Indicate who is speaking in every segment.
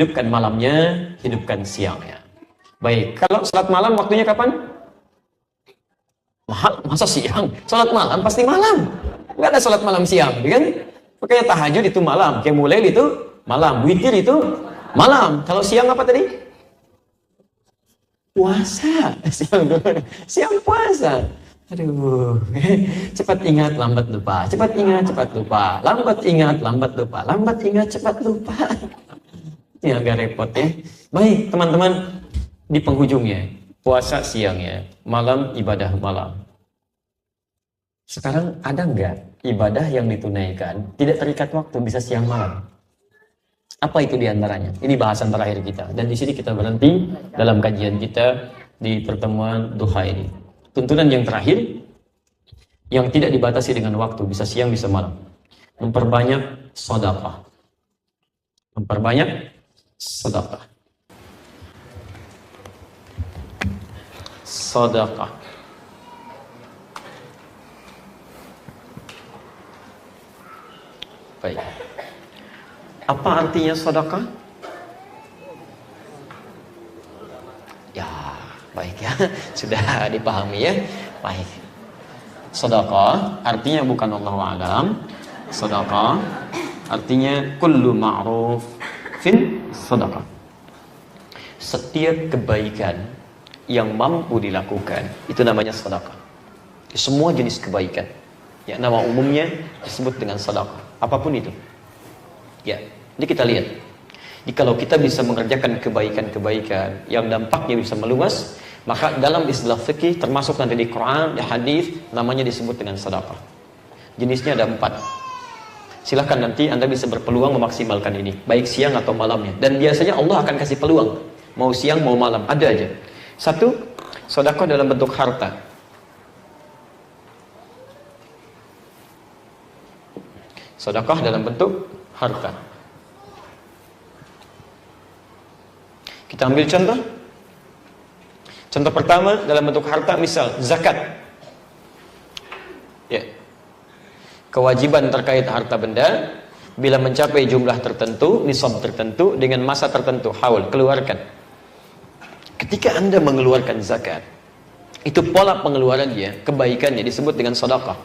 Speaker 1: hidupkan malamnya, hidupkan siangnya. Baik, kalau salat malam waktunya kapan? Masa siang? Salat malam pasti malam. Nggak ada salat malam siang, kan? Makanya tahajud itu malam, qiyamul itu malam, witir itu malam. Kalau siang apa tadi? Puasa. Siang puasa. Aduh, cepat ingat, lambat lupa. Cepat ingat, cepat lupa. Lambat ingat, lambat lupa. Lambat ingat, cepat lupa. Ini agak repot ya. Baik, teman-teman, di penghujungnya, puasa siangnya, malam ibadah malam. Sekarang ada nggak ibadah yang ditunaikan tidak terikat waktu, bisa siang malam? Apa itu diantaranya? Ini bahasan terakhir kita. Dan di sini kita berhenti dalam kajian kita di pertemuan duha ini. Tuntunan yang terakhir, yang tidak dibatasi dengan waktu, bisa siang, bisa malam. Memperbanyak sedekah. Memperbanyak sedekah. Sedekah. Baik. Apa artinya sedekah? Ya, baik ya. Sudah dipahami ya. Baik. Sedekah artinya bukan Allahu a'lam. Sedekah artinya kullu ma'ruf fin sedekah. Setiap kebaikan yang mampu dilakukan itu namanya sedekah. Semua jenis kebaikan. Ya, nama umumnya disebut dengan sedekah. Apapun itu. Ya, ini kita lihat. Jadi kalau kita bisa mengerjakan kebaikan-kebaikan yang dampaknya bisa meluas, maka dalam istilah fikih termasuk nanti di Quran, di hadis, namanya disebut dengan sedekah. Jenisnya ada 4. Silahkan nanti Anda bisa berpeluang memaksimalkan ini, baik siang atau malamnya. Dan biasanya Allah akan kasih peluang, mau siang mau malam, ada aja. 1, sedekah dalam bentuk harta. Sedekah dalam bentuk harta. Kita ambil contoh. Contoh pertama dalam bentuk harta, misal zakat. Ya. Kewajiban terkait harta benda bila mencapai jumlah tertentu, nisab tertentu dengan masa tertentu, haul, keluarkan. Ketika Anda mengeluarkan zakat, itu pola pengeluarannya, kebaikannya disebut dengan sedekah.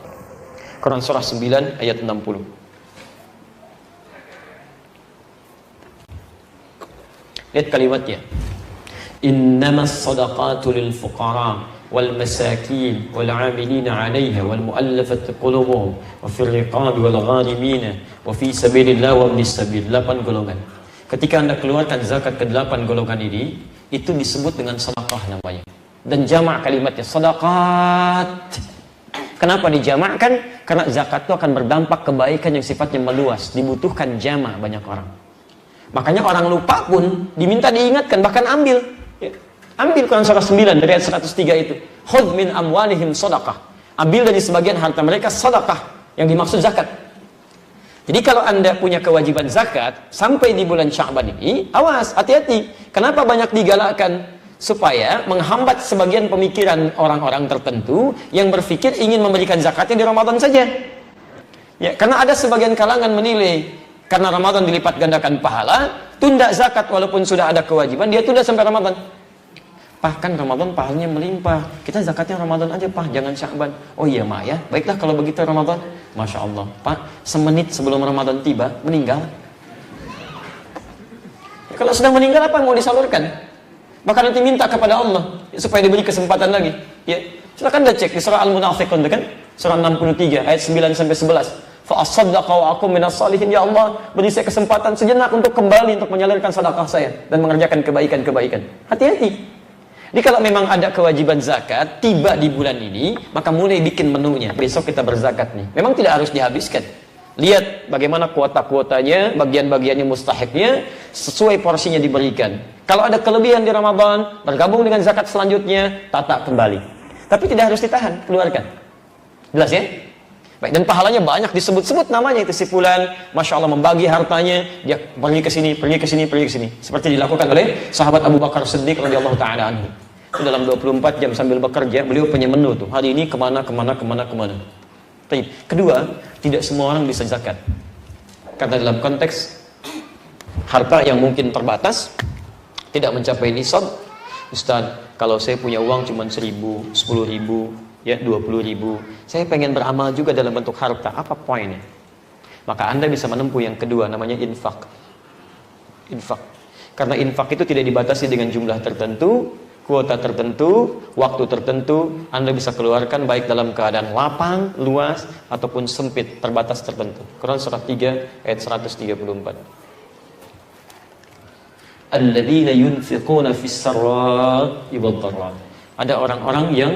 Speaker 1: Quran surah 9 ayat 60. Lihat kalimatnya. Innamas sadaqatu lil fuqara wal masakin wal 'amilina 'alayha wal mu'allafati qulubuhum wa fir riqabi wal gharimin wa fi sabilillah wa ibnis sabil. 8 golongan. Ketika Anda keluarkan zakat ke 8 golongan ini, itu disebut dengan sedekah namanya. Dan jamak kalimatnya sedaqat. Kenapa dijamakkan? Karena zakat itu akan berdampak kebaikan yang sifatnya meluas, dibutuhkan jamak banyak orang. Makanya orang lupa pun diminta diingatkan, bahkan ambil. Ya. Ambil Quran surah 9 dari ayat 103 itu. Khudh min amwalihim sadaqah. Ambil dari sebagian harta mereka sedekah, yang dimaksud zakat. Jadi kalau Anda punya kewajiban zakat sampai di bulan Sya'ban ini, awas, hati-hati. Kenapa banyak digalakkan? Supaya menghambat sebagian pemikiran orang-orang tertentu yang berpikir ingin memberikan zakatnya di Ramadan saja. Ya, karena ada sebagian kalangan menilai karena Ramadan dilipat gandakan pahala, tunda zakat walaupun sudah ada kewajiban, dia tunda sampai Ramadan. Pak, kan Ramadan pahalanya melimpah. Kita zakatnya Ramadan aja, Pak, jangan Sya'ban. Oh iya, Mak ya. Baiklah kalau begitu Ramadan. Masya Allah. Pak, semenit sebelum Ramadan tiba, meninggal. Ya, kalau sudah meninggal, apa yang mau disalurkan? Bahkan nanti minta kepada Allah supaya diberi kesempatan lagi. Ya, silakan dah cek di surah Al-Munafiqun, kan? Surah 63 ayat 9 sampai 11. Fa asaddaqa wa akum minas salihin. Ya Allah, beri saya kesempatan sejenak untuk kembali untuk menyalurkan sedekah saya dan mengerjakan kebaikan-kebaikan. Hati-hati. Jadi kalau memang ada kewajiban zakat tiba di bulan ini, maka mulai bikin menunya. Besok kita berzakat nih. Memang tidak harus dihabiskan. Lihat bagaimana kuota-kuotanya, bagian-bagiannya mustahiknya, sesuai porsinya diberikan. Kalau ada kelebihan di Ramadan, bergabung dengan zakat selanjutnya, tata kembali. Tapi tidak harus ditahan, keluarkan. Jelas ya? Baik, dan pahalanya banyak, disebut-sebut namanya itu si fulan, Masya Allah membagi hartanya, dia pergi ke sini, pergi ke sini, pergi ke sini. Seperti dilakukan oleh sahabat Abu Bakar Siddiq radhiyallahu ta'ala anhu. Dalam 24 jam sambil bekerja, beliau punya menu tuh. Hari ini kemana. Kedua, tidak semua orang bisa zakat. Karena dalam konteks Harta yang mungkin terbatas, tidak mencapai nisab. Ustaz, kalau saya punya uang cuma 1.000, 10.000, ya 20.000, saya pengen beramal juga dalam bentuk harta, apa poinnya? Maka Anda bisa menempuh yang kedua, namanya infak. Infak. Karena infak itu tidak dibatasi dengan jumlah tertentu, kuota tertentu, waktu tertentu. Anda bisa keluarkan baik dalam keadaan lapang, luas, ataupun sempit, terbatas tertentu. Quran surah 3 ayat 134. Alladzina yunfiquna fis sarra'i wad dharra. Ada orang-orang yang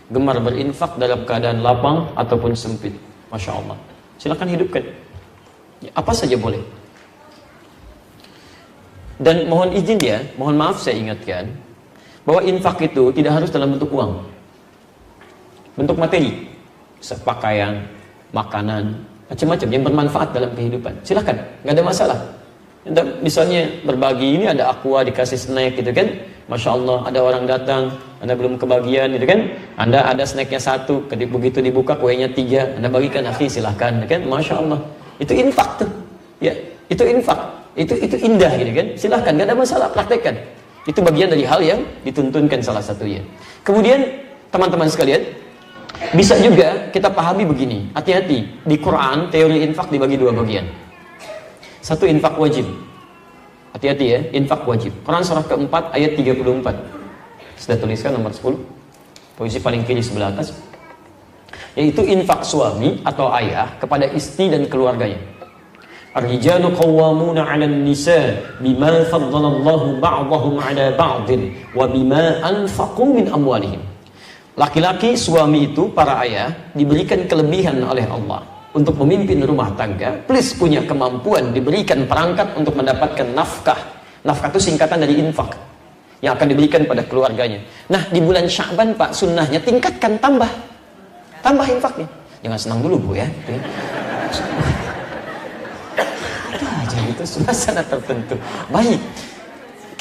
Speaker 1: gemar berinfak dalam keadaan lapang ataupun sempit. Masya Allah. Silakan hidupkan. Ya, apa saja boleh. Dan mohon izin ya, mohon maaf saya ingatkan bahwa infak itu tidak harus dalam bentuk uang. Bentuk materi, pakaian, makanan, macam-macam yang bermanfaat dalam kehidupan. Silakan, nggak ada masalah. Misalnya berbagi, ini ada aqua dikasih snack gitu kan, Masya Allah, ada orang datang, Anda belum kebagian gitu kan, Anda ada snacknya 1, begitu dibuka kuenya 3, Anda bagikan, akhi silahkan kan, Masya Allah, itu infak tuh ya, itu infak, itu indah gitu kan, silahkan, gak ada masalah, praktekkan. Itu bagian dari hal yang dituntunkan salah satunya. Kemudian teman-teman sekalian, bisa juga kita pahami begini, hati-hati, di Quran teori infak dibagi 2 bagian. Satu, infak wajib. Hati-hati ya, infak wajib. Quran surah keempat ayat 34. Sudah tuliskan nomor 10. Posisi paling kiri sebelah atas. Yaitu infak suami atau ayah kepada istri dan keluarganya. Ar-rijalu qawwamuna 'alan nisa bima faddalallahu ba'dahum 'ala ba'din wa bima anfaqu min amwalihim. Laki-laki suami itu, para ayah, diberikan kelebihan oleh Allah untuk memimpin rumah tangga, plus punya kemampuan diberikan perangkat untuk mendapatkan nafkah. Nafkah itu singkatan dari infak yang akan diberikan pada keluarganya. Nah, di bulan Sya'ban Pak, sunnahnya tingkatkan, tambah infaknya. Jangan senang dulu Bu ya. Ada aja gitu suasana tertentu. Baik,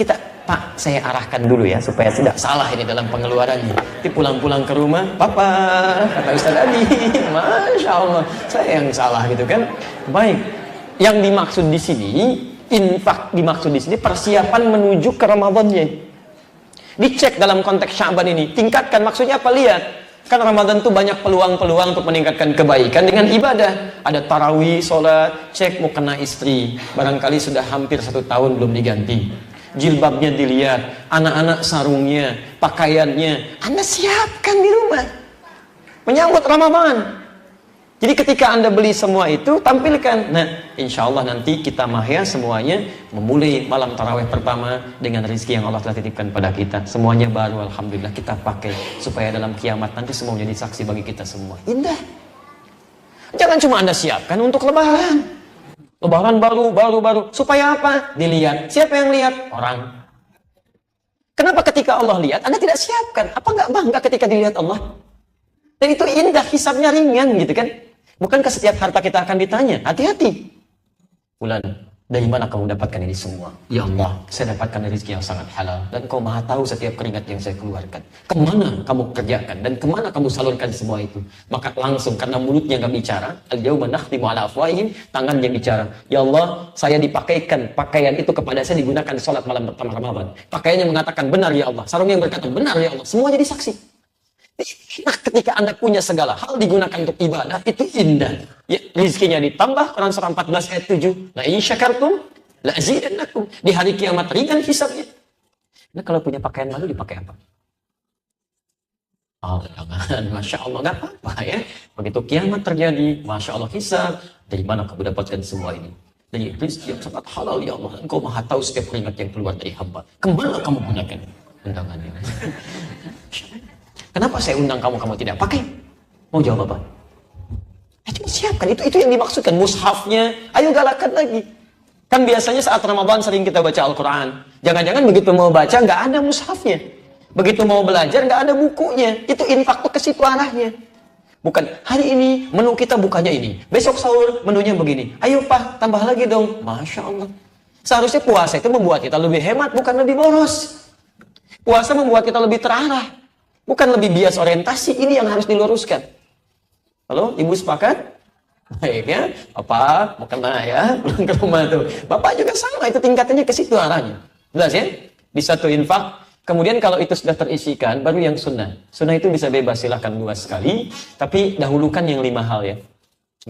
Speaker 1: kita Pak, saya arahkan dulu ya supaya tidak salah ini dalam pengeluarannya. Nanti pulang-pulang ke rumah, Papa, kata Ustaz Adi, Masya Allah, saya yang salah gitu kan. Baik, yang dimaksud di sini, infak dimaksud di sini persiapan menuju ke Ramadannya. Dicek dalam konteks Sya'ban ini, tingkatkan, maksudnya apa? Lihat, kan Ramadan itu banyak peluang-peluang untuk meningkatkan kebaikan dengan ibadah. Ada tarawih, sholat, cek mukena istri, barangkali sudah hampir 1 tahun belum diganti. Jilbabnya dilihat, anak-anak sarungnya, pakaiannya, Anda siapkan di rumah menyambut Ramadan. Jadi ketika Anda beli semua itu, tampilkan. Nah, insya Allah nanti kita mahya semuanya memulai malam tarawih pertama dengan rezeki yang Allah telah titipkan pada kita. Semuanya baru, alhamdulillah, kita pakai supaya dalam kiamat nanti semua menjadi saksi bagi kita semua. Indah. Jangan cuma Anda siapkan untuk lebaran. Lebaran baru. Supaya apa? Dilihat. Siapa yang lihat? Orang. Kenapa ketika Allah lihat, Anda tidak siapkan? Apa nggak bangga ketika dilihat Allah? Dan itu indah, hisabnya ringan gitu kan? Bukankah setiap harta kita akan ditanya? Hati-hati. Fulan, dari mana kamu dapatkan ini semua? Ya Allah, saya dapatkan rezeki yang sangat halal. Dan Kau maha tahu setiap keringat yang saya keluarkan. Kemana kamu kerjakan? Dan kemana kamu salurkan semua itu? Maka langsung, karena mulutnya nggak bicara, al-yawma nakhtimu ala afwahihim, tangan yang bicara. Ya Allah, saya dipakaikan pakaian itu kepada saya digunakan sholat malam pertama Ramadan. Pakaiannya mengatakan benar ya Allah. Sarung yang berkata benar ya Allah. Semua jadi saksi. Nah, ketika Anda punya segala hal digunakan untuk ibadah, itu indah. Ya, rizkinya ditambah, Quran surah 14 ayat 7. La in syakartum la azidannakum. Di hari kiamat ringan hisabnya. Nah, kalau punya pakaian baru dipakai apa? Oh, jangan. Masya Allah, nggak apa-apa ya. Begitu kiamat terjadi, Masya Allah hisab. Dari mana kamu dapatkan semua ini? Dari rizki yang sangat halal ya Allah. Engkau maha tahu setiap keringat yang keluar dari hamba. Kemana kamu gunakan undangannya? Kenapa saya undang kamu, kamu tidak pakai? Mau jawab apa? Cuma siapkan, itu yang dimaksudkan. Mushafnya, ayo galakan lagi. Kan biasanya saat Ramadan sering kita baca Al-Quran. Jangan-jangan begitu mau baca, nggak ada mushafnya. Begitu mau belajar, nggak ada bukunya. Itu infak tuh ke situ arahnya. Bukan, hari ini menu kita bukanya ini. Besok sahur menunya begini. Ayo Pak, tambah lagi dong. Masya Allah. Seharusnya puasa itu membuat kita lebih hemat, bukan lebih boros. Puasa membuat kita lebih terarah. Bukan lebih bias orientasi, ini yang harus diluruskan. Halo, Ibu sepakat? Baik ya, Bapak mau kena ya, pulang ke rumah tuh. Bapak juga sama, itu tingkatannya ke situ arahnya. Jelas ya? Di satu infak, kemudian kalau itu sudah terisikan, baru yang sunnah. Sunnah itu bisa bebas, silahkan luas sekali, tapi dahulukan yang 5 hal ya.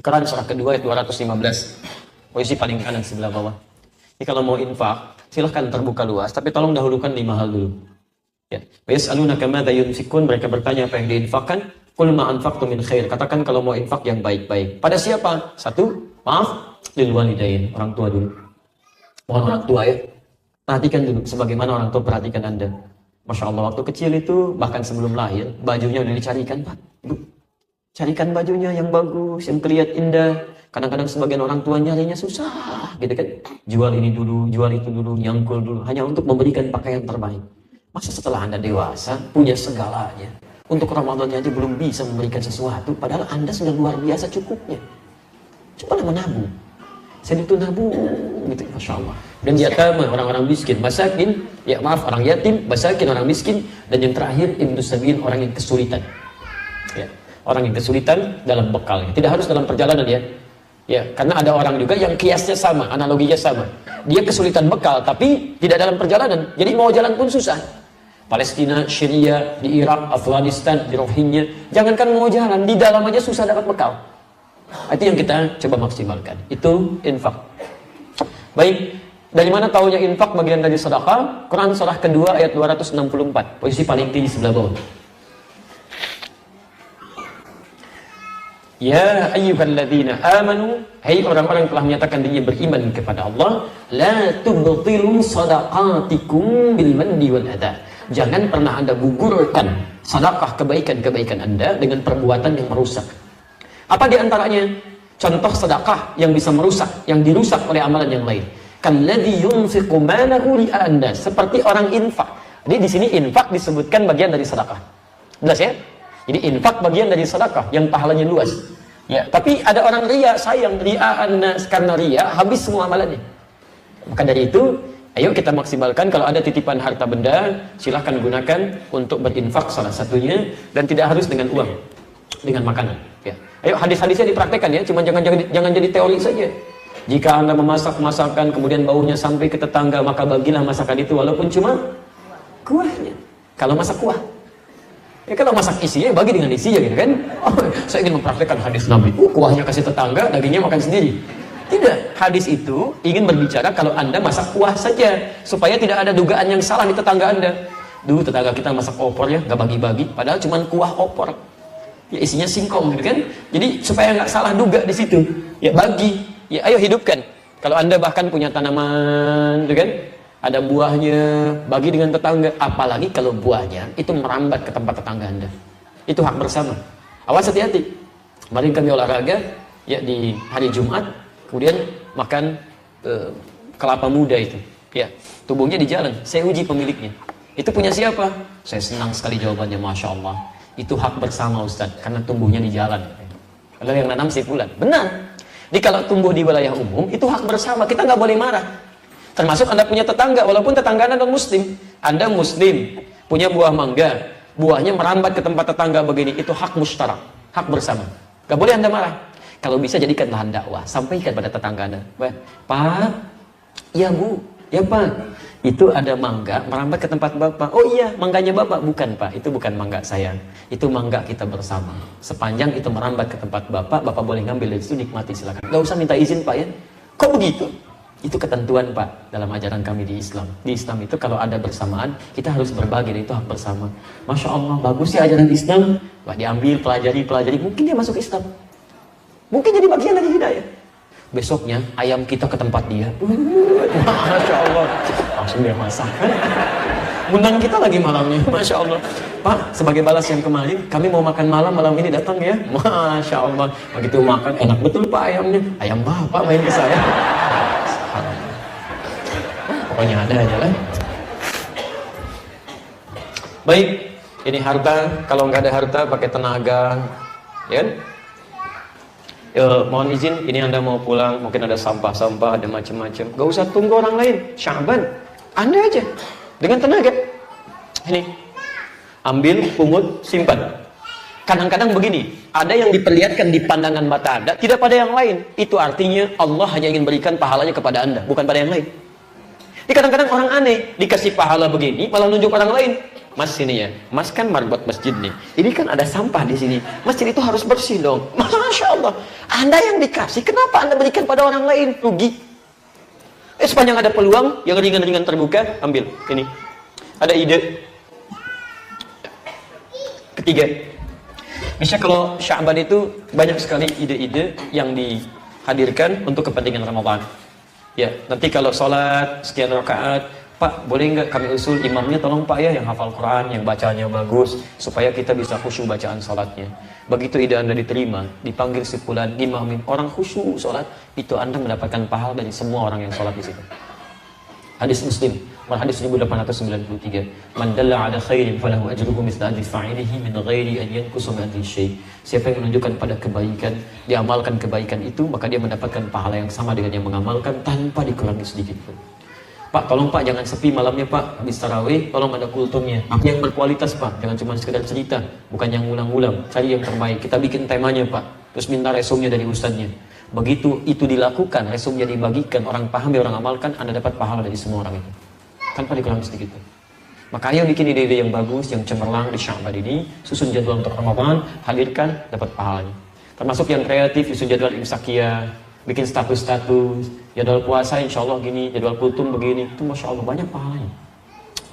Speaker 1: Quran surah kedua ayat 215, posisi paling kanan sebelah bawah. Jadi kalau mau infak, silahkan terbuka luas, tapi tolong dahulukan 5 hal dulu. Ya. Yas'alunaka madza yunfikun, mereka bertanya apa yang diinfakkan. Qul ma anfaqtum min khair, katakan kalau mau infak yang baik-baik. Pada siapa? Satu, maaf, lil walidain, orang tua dulu. Mohon orang tua ya. Perhatikan dulu sebagaimana orang tua perhatikan Anda. Masya Allah, waktu kecil itu bahkan sebelum lahir, bajunya udah dicarikan, Pak. Ibu, carikan bajunya yang bagus, yang terlihat indah. Kadang-kadang sebagian orang tua nyarinya susah, gitu kan. Jual ini dulu, jual itu dulu, nyangkul dulu, hanya untuk memberikan pakaian terbaik. Masa setelah Anda dewasa, punya segalanya, untuk Ramadannya aja belum bisa memberikan sesuatu, padahal Anda sudah luar biasa cukupnya. Cobalah menabung. Saya itu nabung, gitu, Masya Allah. Dan yatama, orang-orang miskin, masakin, ya maaf, orang yatim, masakin, orang miskin, dan yang terakhir, ibnu sabil, orang yang kesulitan. Ya, orang yang kesulitan dalam bekalnya. Tidak harus dalam perjalanan ya. Ya, karena ada orang juga yang kiasnya sama, analoginya sama. Dia kesulitan bekal, tapi tidak dalam perjalanan. Jadi mau jalan pun susah. Palestina, Syria, di Irak, Afghanistan, di Rohingya. Jangankan mau jalan, di dalam aja susah dapat bekal. Itu yang kita coba maksimalkan. Itu infak. Baik, dari mana taunya infak bagian dari sedekah? Quran surah kedua ayat 264, posisi paling tinggi sebelah bawah. Ya ayyuhalladzina amanu, hai orang-orang yang telah menyatakan dirinya beriman kepada Allah, la tubtilu shadaqatikum bil manni wal adha. Jangan pernah Anda gugurkan sedekah kebaikan-kebaikan Anda dengan perbuatan yang merusak. Apa di antaranya? Contoh sedekah yang bisa merusak, yang dirusak oleh amalan yang lain. Kalladzi yunfiqu malahu ri'a an-nas, seperti orang infak. Jadi di sini infak disebutkan bagian dari sedekah. Jelas ya? Jadi infak bagian dari sedekah yang pahalanya luas. Ya, tapi ada orang riya, sayang ri'a an-nas, karena riya habis semua amalannya. Maka dari itu, ayo kita maksimalkan. Kalau ada titipan harta benda, silahkan gunakan untuk berinfak salah satunya, dan tidak harus dengan uang, dengan makanan. Ya. Ayo hadis-hadisnya dipraktekkan ya, cuma jangan jadi teori saja. Jika Anda memasak masakan kemudian baunya sampai ke tetangga, maka bagilah masakan itu walaupun cuma kuahnya. Kalau masak kuah, ya kalau masak isinya bagi dengan isinya gitu kan. Oh, saya ingin mempraktekkan hadis Nabi. Kuahnya kasih tetangga, dagingnya makan sendiri. Tidak, hadis itu ingin berbicara kalau Anda masak kuah saja, supaya tidak ada dugaan yang salah di tetangga Anda. Dulu tetangga kita masak opor ya, nggak bagi-bagi, padahal cuma kuah opor. Ya isinya singkong gitu kan. Jadi supaya nggak salah duga di situ. Ya bagi, ya ayo hidupkan. Kalau Anda bahkan punya tanaman, gitu kan, ada buahnya, bagi dengan tetangga. Apalagi kalau buahnya itu merambat ke tempat tetangga Anda. Itu hak bersama. Awas hati-hati. Kemarin kami olahraga ya di hari Jumat, kemudian makan kelapa muda itu. Ya, tubuhnya di jalan. Saya uji pemiliknya. Itu punya siapa? Saya senang sekali jawabannya, Masya Allah. Itu hak bersama Ustaz, karena tumbuhnya di jalan. Kalau yang nanam si fulan. Benar. Jadi kalau tumbuh di wilayah umum, itu hak bersama. Kita nggak boleh marah. Termasuk Anda punya tetangga, walaupun tetangga Anda non-muslim. Anda muslim, punya buah mangga, buahnya merambat ke tempat tetangga begini, itu hak mustarak, hak bersama. Gak boleh Anda marah. Kalau bisa jadikan lahan dakwah, sampaikan pada tetangga Anda. Pak, ya Bu, ya Pak, itu ada mangga merambat ke tempat Bapak. Oh iya, mangganya Bapak. Bukan Pak, itu bukan mangga saya. Itu mangga kita bersama. Sepanjang itu merambat ke tempat Bapak, Bapak boleh ngambil dari situ, nikmati silakan. Gak usah minta izin Pak ya. Kok begitu? Itu ketentuan Pak dalam ajaran kami di Islam. Di Islam itu kalau ada bersamaan, kita harus berbagi, dan itu hak bersama. Masya Allah, bagus ya ajaran Islam. Wah, diambil, pelajari. Mungkin dia masuk Islam. Mungkin jadi bagian dari hidayah. Besoknya ayam kita ke tempat dia. Masya Allah, langsung dia masak. Undang kita lagi malamnya. Masya Allah. Pak, sebagai balas yang kemarin, kami mau makan malam ini datang ya. Masya Allah. Begitu makan, enak betul Pak ayamnya. Ayam Bapak main ke saya. Pokoknya ada aja lah. Baik, ini harta. Kalau nggak ada harta, pakai tenaga, ya kan? Mohon izin, ini Anda mau pulang, mungkin ada sampah-sampah, ada macam-macam. Gak usah tunggu orang lain. Syaban, Anda aja dengan tenaga. Ini, ambil, pungut, simpan. Kadang-kadang begini, ada yang diperlihatkan di pandangan mata Anda, tidak pada yang lain. Itu artinya Allah hanya ingin berikan pahalanya kepada Anda, bukan pada yang lain. Jadi kadang-kadang orang aneh, dikasih pahala begini, malah nunjuk orang lain. Mas sini ya, Mas kan marbot masjid nih. Ini kan ada sampah di sini. Masjid itu harus bersih dong. Masya Allah. Anda yang dikasih, kenapa Anda berikan pada orang lain? Rugi. Sepanjang ada peluang, yang ringan-ringan terbuka, ambil. Ini. Ada ide. Ketiga. Bisa kalau Sya'ban itu banyak sekali ide-ide yang dihadirkan untuk kepentingan Ramadan. Ya, nanti kalau sholat sekian rakaat, Pak, boleh nggak kami usul imamnya, tolong Pak ya yang hafal Quran, yang bacanya bagus, supaya kita bisa khusyuk bacaan sholatnya. Begitu ide Anda diterima, dipanggil sepulan, dimamin, orang khusyuk sholat, itu Anda mendapatkan pahala dari semua orang yang sholat di situ. Hadis Muslim, hadis 1893. Man dalla ala khairin falahu ajruhu mithla ajri fa'ilihi min ghairi an yanqusa min ajri syai'. Siapa yang menunjukkan pada kebaikan, diamalkan kebaikan itu, maka dia mendapatkan pahala yang sama dengan yang mengamalkan tanpa dikurangi sedikit pun. Pak, tolong Pak jangan sepi malamnya Pak, habis tarawih tolong ada kultumnya, yang berkualitas Pak, jangan cuma sekedar cerita, bukan yang ngulang-ngulang, cari yang terbaik, kita bikin temanya Pak, terus minta resumnya dari ustadznya. Begitu itu dilakukan, resumnya dibagikan, orang paham, orang amalkan, Anda dapat pahala dari semua orang itu, tanpa dikurangi sedikit pun. Maka ayo bikin ide-ide yang bagus, yang cemerlang di Sya'ban ini, susun jadwal untuk Ramadan, hadirkan, dapat pahalanya. Termasuk yang kreatif, susun jadwal imsakiyah, bikin status-status, jadwal puasa insya Allah gini, jadwal kultum begini, itu Masya Allah banyak pahalanya,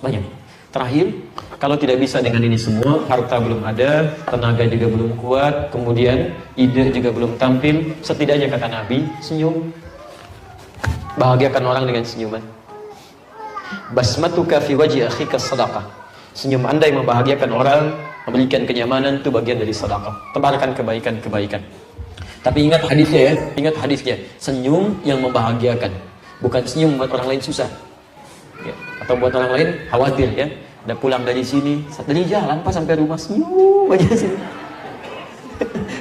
Speaker 1: banyak. Terakhir, kalau tidak bisa dengan ini semua, harta belum ada, tenaga juga belum kuat, kemudian ide juga belum tampil, setidaknya kata Nabi, senyum. Bahagiakan orang dengan senyuman. Basmatuka fi wajhi akhika sadaqah. Senyum Anda yang membahagiakan orang, memberikan kenyamanan, itu bagian dari sedekah. Tebarkan kebaikan-kebaikan. Tapi ingat hadisnya ya, ingat hadisnya. Senyum yang membahagiakan, bukan senyum buat orang lain susah. Ya, atau buat orang lain khawatir ya. Udah pulang dari sini, dari jalan pas sampai rumah senyum aja sih.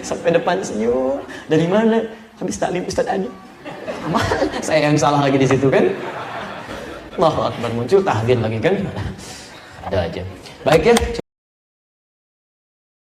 Speaker 1: Sampai depan senyum. Dari mana? Habis taklim Ustaz Adi. Saya yang salah lagi di situ kan? Allahu Akbar, muncul tahdir lagi kan? Ada aja. Baik ya.